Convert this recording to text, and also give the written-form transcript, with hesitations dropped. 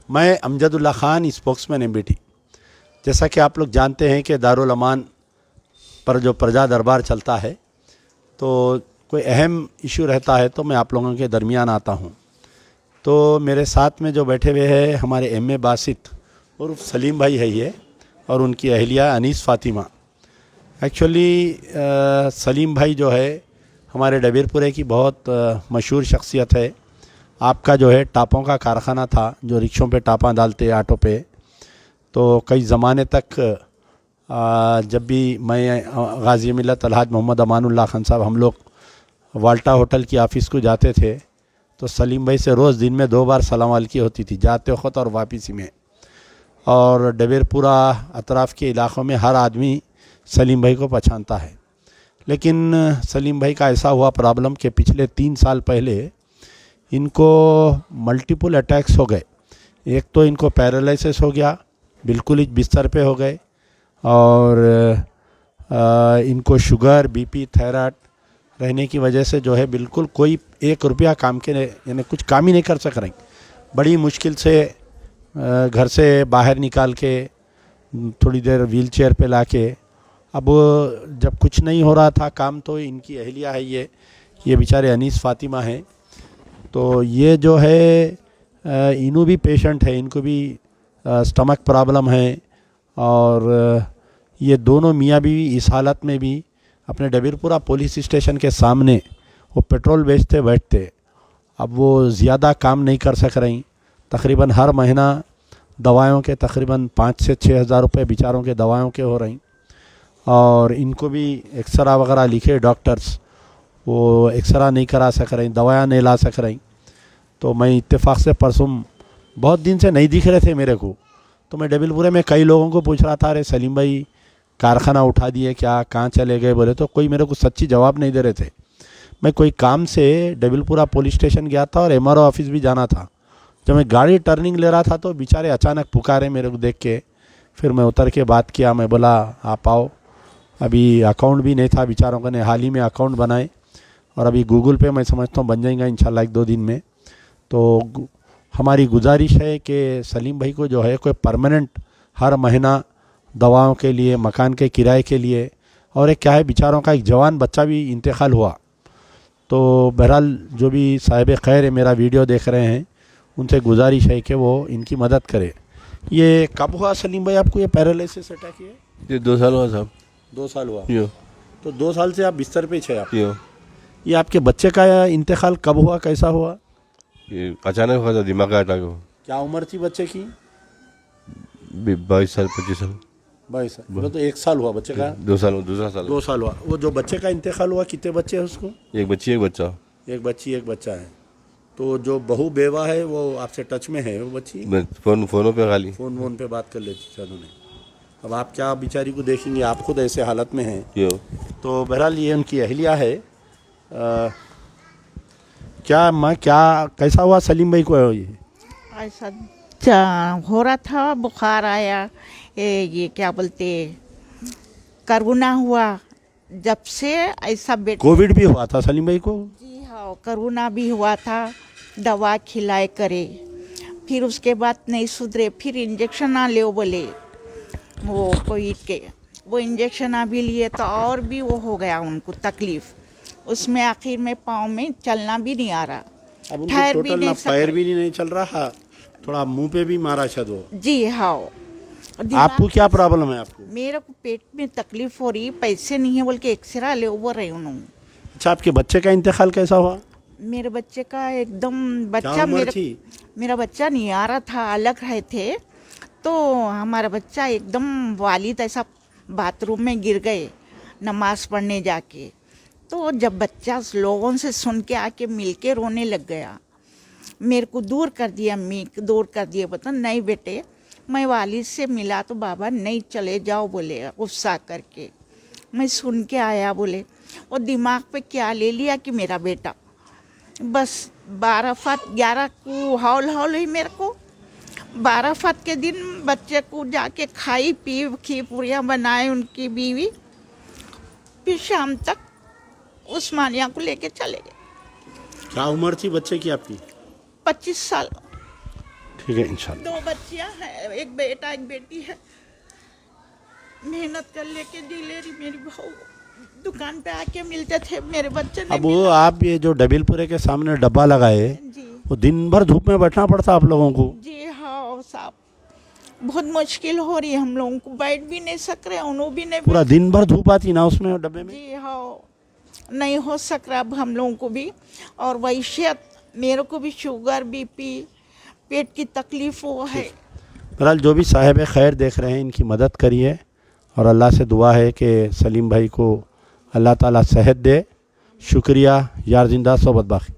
मैं Amjadullah Khan, spokesman MBT। जैसा कि आप लोग जानते हैं कि दारुल अमान पर जो प्रजा दरबार चलता है, तो कोई अहम इशू रहता है तो मैं आप लोगों के दरमियान आता हूँ। तो मेरे साथ में जो बैठे हुए हैं हमारे MA बासित उर्फ सलीम भाई है ये, और उनकी अहलिया अनीस फ़ातिमा। एक्चुअली सलीम भाई जो है हमारे डबीरपुरे की बहुत मशहूर शख्सियत है। आपका जो है टापों का कारखाना था, जो रिक्शों पे टापा डालते ऑटो पे। तो कई ज़माने तक जब भी मैं गाज़ी मिल्लत अलहाज मोहम्मद अमानुल्लाह खान साहब हम लोग वाल्टा होटल की ऑफ़िस को जाते थे, तो सलीम भाई से रोज़ दिन में 2 बार सलाम वालकी होती थी, जाते वक्त और वापसी में। और डबीरपुरा अतराफ़ के इलाक़ों में हर आदमी सलीम भाई को पहचानता है। लेकिन सलीम भाई का ऐसा हुआ प्रॉब्लम कि पिछले 3 साल पहले इनको मल्टीपल अटैक्स हो गए। एक तो इनको पैरालिसिस हो गया, बिल्कुल ही बिस्तर पे हो गए, और इनको शुगर, BP, थायराइड रहने की वजह से जो है बिल्कुल कोई 1 रुपया काम के यानी कुछ काम ही नहीं कर सक रही। बड़ी मुश्किल से घर से बाहर निकाल के थोड़ी देर व्हील चेयर पे लाके, अब जब कुछ नहीं हो रहा था काम, तो इनकी अहलिया है ये बेचारे अनीस फ़ातिमा हैं। तो ये जो है इन्हों भी पेशेंट है, इनको भी स्टमक प्रॉब्लम है, और ये दोनों मियाँ बीवी इस हालत में भी अपने डबीरपुरा पुलिस स्टेशन के सामने वो पेट्रोल बेचते बैठते। अब वो ज़्यादा काम नहीं कर सक रही। तकरीबन हर महीना दवाओं के तकरीबन 5 से 6 हज़ार रुपये बेचारों के दवाओं के हो रही, और इनको भी एक्सरा वगैरह लिखे डॉक्टर्स, वो एक्सरा नहीं करा सक रही, दवाएं नहीं ला सक रही। तो मैं इत्तेफाक से परसों, बहुत दिन से नहीं दिख रहे थे मेरे को, तो मैं डबीरपुरे में कई लोगों को पूछ रहा था, अरे सलीम भाई कारखाना उठा दिए क्या, कहाँ चले गए बोले, तो कोई मेरे को सच्ची जवाब नहीं दे रहे थे। मैं कोई काम से डबीरपुरा पुलिस स्टेशन गया था और MRO ऑफिस भी जाना था। जब मैं गाड़ी टर्निंग ले रहा था तो बेचारे अचानक पुकारे मेरे को देख के। फिर मैं उतर के बात किया, मैं बोला आप आओ। अभी अकाउंट भी नहीं था बेचारों का, ने हाल ही में अकाउंट बनाए, और अभी गूगल पे मैं समझता हूँ बन जाएगा इंशाल्लाह 1-2 दिन में। तो हमारी गुजारिश है कि सलीम भाई को जो है कोई परमानेंट हर महीना दवाओं के लिए, मकान के किराए के लिए, और एक क्या है बेचारों का एक जवान बच्चा भी इंतकाल हुआ। तो बहरहाल जो भी साहिब खैर है मेरा वीडियो देख रहे हैं, उनसे गुजारिश है कि वो इनकी मदद करे। ये कब हुआ सलीम भाई आपको ये पैरालिसिस अटैक? ये 2 साल हुआ साहब। 2 साल हुआ। यो तो 2 साल से आप बिस्तर पे थे आप? यो ये आपके बच्चे का इंतकाल कब हुआ, कैसा हुआ? ये अचानक हुआ था, दिमाग का अटैक हुआ। क्या उम्र थी बच्चे की? 22 साल 25 साल। 22 साल। वो तो 1 साल हुआ बच्चे का? 2 साल, दूसरा साल। 2 साल हुआ। वो जो बच्चे का इंतकाल हुआ, कितने बच्चे हैं उसको? एक बच्ची एक बच्चा। एक बच्ची एक बच्चा है। तो जो बहू बेवा है वो आपसे टच में है? वो बच्ची फोनों पे खाली फोन पे बात कर लेती थी उन्होंने। अब आप क्या बेचारी को देखेंगे, आप खुद ऐसे हालत में हैं। यो तो बहरहाल ये उनकी अहलिया है। क्या कैसा हुआ सलीम भाई को? ये ऐसा हो रहा था, बुखार आया, ये क्या बोलते कोरोना हुआ, जब से ऐसा कोविड भी हुआ था सलीम भाई को? जी हाँ, कोरोना भी हुआ था, दवा खिलाए करे, फिर उसके बाद नहीं सुधरे, फिर इंजेक्शन ना ले बोले वो कोविड के, वो इंजेक्शन अभी लिए तो और भी वो हो गया उनको तकलीफ। उसमें आखिर में पाँव में चलना भी नहीं आ रहा, अब उनको टोटल ना पैर भी नहीं चल रहा, थोड़ा मुंह पे भी मारा शायद वो। जी हाँ। आपको क्या प्रॉब्लम है आपको? मेरे को पेट में तकलीफ हो रही, पैसे नहीं है बोल के एक्सरा ले वो रहे उन्होंने। अच्छा, आपके बच्चे का इंतकाल कैसा हुआ? मेरे बच्चे का एकदम बच्चा, मेरा बच्चा नहीं आ रहा था, अलग रहे थे, तो हमारा बच्चा एकदम वालिद ऐसा बाथरूम में गिर गए नमाज पढ़ने जाके। तो जब बच्चा लोगों से सुन के आके मिल के रोने लग गया, मेरे को दूर कर दिया, दूर कर दिया। बता नहीं बेटे, मैं वालिद से मिला तो बाबा नहीं चले जाओ बोले गुस्सा करके। मैं सुन के आया बोले, और दिमाग पे क्या ले लिया कि मेरा बेटा बस 12 फत 11 को हौल ही मेरे को 12 फत के दिन बच्चे को जाके खाई पी खीर बनाए उनकी बीवी, फिर शाम तक उस्मानिया को लेके चले गए। क्या उम्र थी बच्चे की आपकी? 25 साल। ठीक है इंशाल्लाह। 2 बच्चियां हैं, एक बेटा एक बेटी है। मेहनत कर लेके जी ले रही मेरी बहू। दुकान पे आके मिलते थे, मेरे बच्चे नहीं अब वो आप ये जो डबीलपुरे के सामने डब्बा लगाए, जी वो दिन भर धूप में बैठना पड़ता आप लोगों को। जी हाँ साहब, बहुत मुश्किल हो रही है हम लोगों को, बैठ भी नहीं सक रहे, उन्हों भी नहीं पूरा दिन भर धूप आती ना उसमें डब्बे में। जी हाँ, नहीं हो सक रहा अब हम लोगों को भी। और वैश्यत मेरे को भी शुगर बीपी पेट की तकलीफ वो है। बहरहाल जो भी साहिब खैर देख रहे हैं इनकी मदद करिए और अल्लाह से दुआ है कि सलीम भाई को अल्लाह ताला सेहत दे। शुक्रिया यार जिंदा सोबत बाकी।